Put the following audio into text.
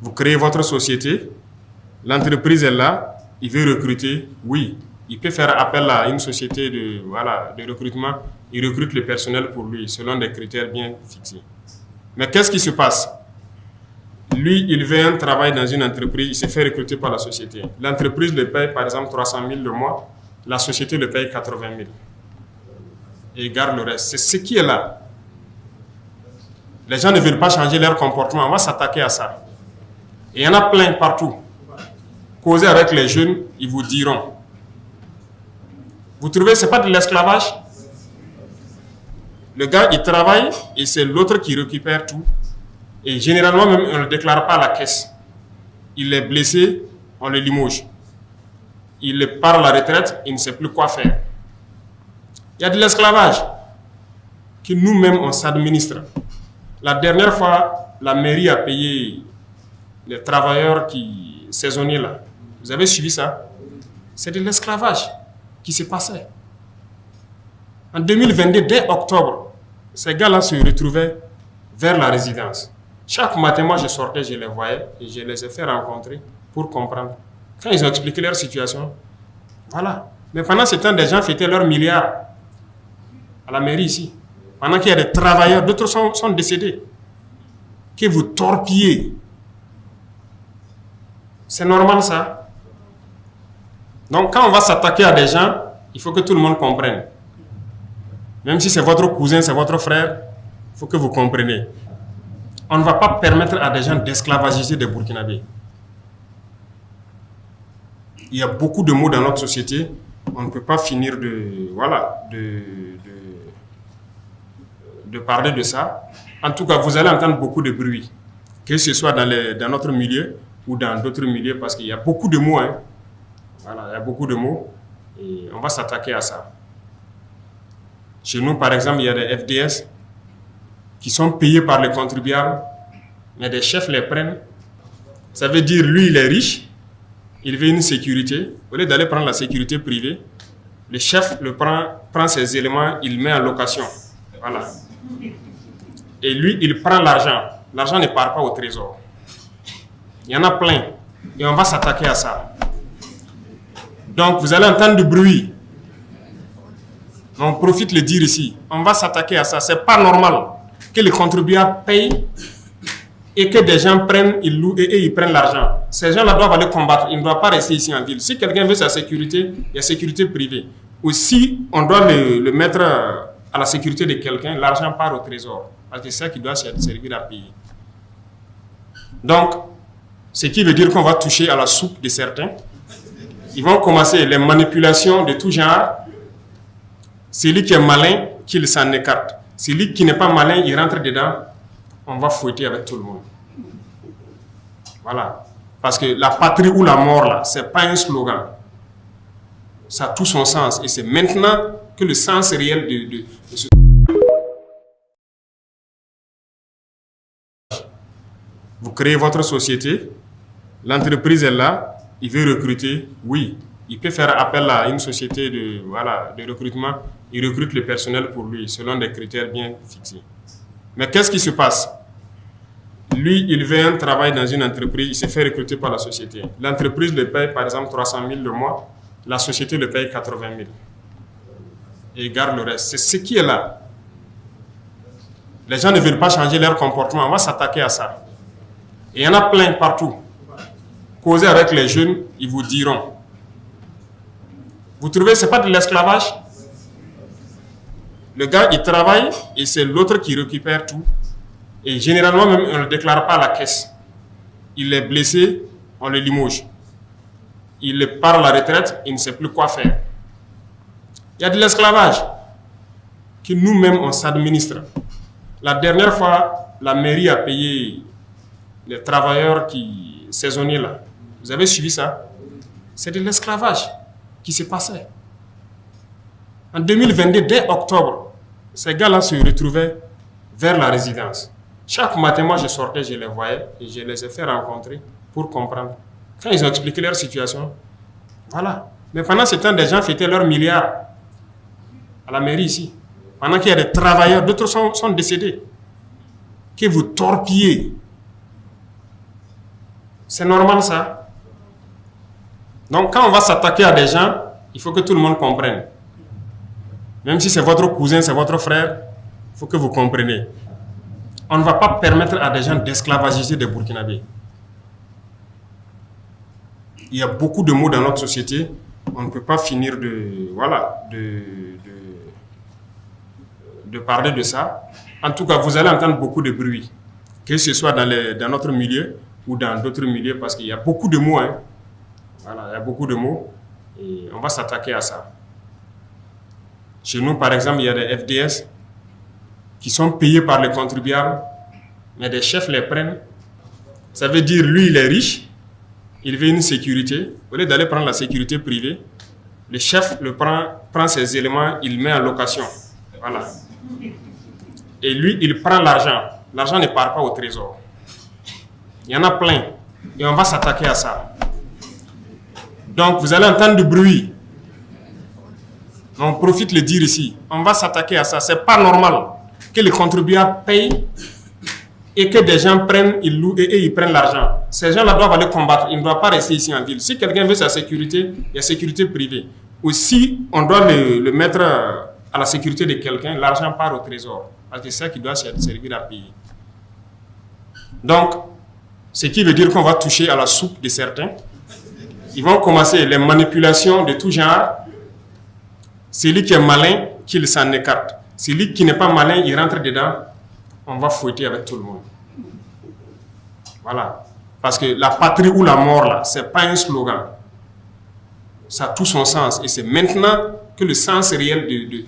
Vous créez votre société, l'entreprise est là, il veut recruter, oui. Il peut faire appel à une société de recrutement, il recrute le personnel pour lui, selon des critères bien fixés. Mais qu'est-ce qui se passe? Lui, il veut un travail dans une entreprise, il se fait recruter par la société. L'entreprise le paye par exemple 300 000 le mois, la société le paye 80 000. Et il garde le reste. C'est ce qui est là. Les gens ne veulent pas changer leur comportement, on va s'attaquer à ça. Et il y en a plein partout. Causez avec les jeunes, ils vous diront. Vous trouvez que ce n'est pas de l'esclavage? Le gars, il travaille et c'est l'autre qui récupère tout. Et généralement, même, on ne le déclare pas à la caisse. Il est blessé, on le limoge. Il part à la retraite, il ne sait plus quoi faire. Il y a de l'esclavage que nous-mêmes, on s'administre. La dernière fois, la mairie a payé les travailleurs saisonniers là. Vous avez suivi ça? C'est de l'esclavage qui se passait. En 2022, dès octobre, ces gars-là se retrouvaient vers la résidence. Chaque matin, moi, je sortais, je les voyais et je les ai fait rencontrer pour comprendre. Quand ils ont expliqué leur situation, voilà. Mais pendant ce temps, des gens fêtaient leurs milliards à la mairie ici. Pendant qu'il y a des travailleurs, d'autres sont décédés. Que vous torpillez. C'est normal ça. Donc quand on va s'attaquer à des gens, il faut que tout le monde comprenne. Même si c'est votre cousin, c'est votre frère, il faut que vous compreniez. On ne va pas permettre à des gens d'esclavagiser des Burkinabés. Il y a beaucoup de mots dans notre société. On ne peut pas finir de parler de ça. En tout cas, vous allez entendre beaucoup de bruit, que ce soit dans notre milieu ou dans d'autres milieux, parce qu'il y a beaucoup de mots. Hein. Voilà, il y a beaucoup de mots et on va s'attaquer à ça. Chez nous, par exemple, il y a des FDS qui sont payés par les contribuables, mais des chefs les prennent. Ça veut dire, lui, il est riche, il veut une sécurité. Au lieu d'aller prendre la sécurité privée, le chef prend ses éléments, il met en location. Voilà. Et lui, il prend l'argent. L'argent ne part pas au trésor. Il y en a plein. Et on va s'attaquer à ça. Donc, vous allez entendre du bruit. On profite de le dire ici. On va s'attaquer à ça. Ce n'est pas normal que les contribuables payent et que des gens prennent, ils louent et ils prennent l'argent. Ces gens-là doivent aller combattre. Ils ne doivent pas rester ici en ville. Si quelqu'un veut sa sécurité, il y a sécurité privée. Ou si on doit le mettre à la sécurité de quelqu'un, l'argent part au trésor. Parce que c'est ça qui doit servir à payer. Donc, ce qui veut dire qu'on va toucher à la soupe de certains. Ils vont commencer les manipulations de tout genre. Celui qui est malin, qu'il s'en écarte. Celui qui n'est pas malin, il rentre dedans. On va fouetter avec tout le monde. Voilà. Parce que la patrie ou la mort, là, ce n'est pas un slogan. Ça a tout son sens. Et c'est maintenant que le sens réel de ce... Vous créez votre société, l'entreprise est là, il veut recruter, oui. Il peut faire appel à une société de recrutement, il recrute le personnel pour lui, selon des critères bien fixés. Mais qu'est-ce qui se passe? Lui, il veut un travail dans une entreprise, il se fait recruter par la société. L'entreprise le paye par exemple 300 000 le mois, la société le paye 80 000. Et il garde le reste. C'est ce qui est là. Les gens ne veulent pas changer leur comportement, on va s'attaquer à ça. Et il y en a plein partout. Causez avec les jeunes, ils vous diront. Vous trouvez que ce n'est pas de l'esclavage? Le gars, il travaille et c'est l'autre qui récupère tout. Et généralement, même, on ne le déclare pas à la caisse. Il est blessé, on le limoge. Il part à la retraite, il ne sait plus quoi faire. Il y a de l'esclavage que nous-mêmes, on s'administre. La dernière fois, la mairie a payé les travailleurs saisonniers là. Vous avez suivi ça? C'est de l'esclavage qui se passait. En 2022, dès octobre, ces gars-là se retrouvaient vers la résidence. Chaque matin, moi, je sortais, je les voyais et je les ai fait rencontrer pour comprendre. Quand ils ont expliqué leur situation, voilà. Mais pendant ce temps, des gens fêtaient leurs milliards à la mairie ici. Pendant qu'il y a des travailleurs, d'autres sont décédés. Que vous torpillez. C'est normal ça. Donc quand on va s'attaquer à des gens, il faut que tout le monde comprenne. Même si c'est votre cousin, c'est votre frère, il faut que vous compreniez. On ne va pas permettre à des gens d'esclavagiser des Burkinabés. Il y a beaucoup de mots dans notre société. On ne peut pas finir de parler de ça. En tout cas, vous allez entendre beaucoup de bruit, que ce soit dans notre milieu ou dans d'autres milieux, parce qu'il y a beaucoup de mots. Hein. Voilà, il y a beaucoup de mots et on va s'attaquer à ça. Chez nous, par exemple, il y a des FDS qui sont payés par les contribuables, mais des chefs les prennent. Ça veut dire, lui, il est riche, il veut une sécurité. Au lieu d'aller prendre la sécurité privée, le chef prend ses éléments, il met en location. Voilà. Et lui, il prend l'argent. L'argent ne part pas au trésor. Il y en a plein. Et on va s'attaquer à ça. Donc, vous allez entendre du bruit. On profite de le dire ici. On va s'attaquer à ça. Ce n'est pas normal que les contribuables payent et que des gens prennent, ils louent et ils prennent l'argent. Ces gens-là doivent aller combattre. Ils ne doivent pas rester ici en ville. Si quelqu'un veut sa sécurité, il y a sécurité privée. Ou si on doit le mettre à la sécurité de quelqu'un, l'argent part au trésor. Parce que c'est ça qui doit servir à payer. Donc, ce qui veut dire qu'on va toucher à la soupe de certains. Ils vont commencer les manipulations de tout genre. Celui qui est malin, qu'il s'en écarte. Celui qui n'est pas malin, il rentre dedans. On va fouetter avec tout le monde. Voilà. Parce que la patrie ou la mort, là, ce n'est pas un slogan. Ça a tout son sens. Et c'est maintenant que le sens réel de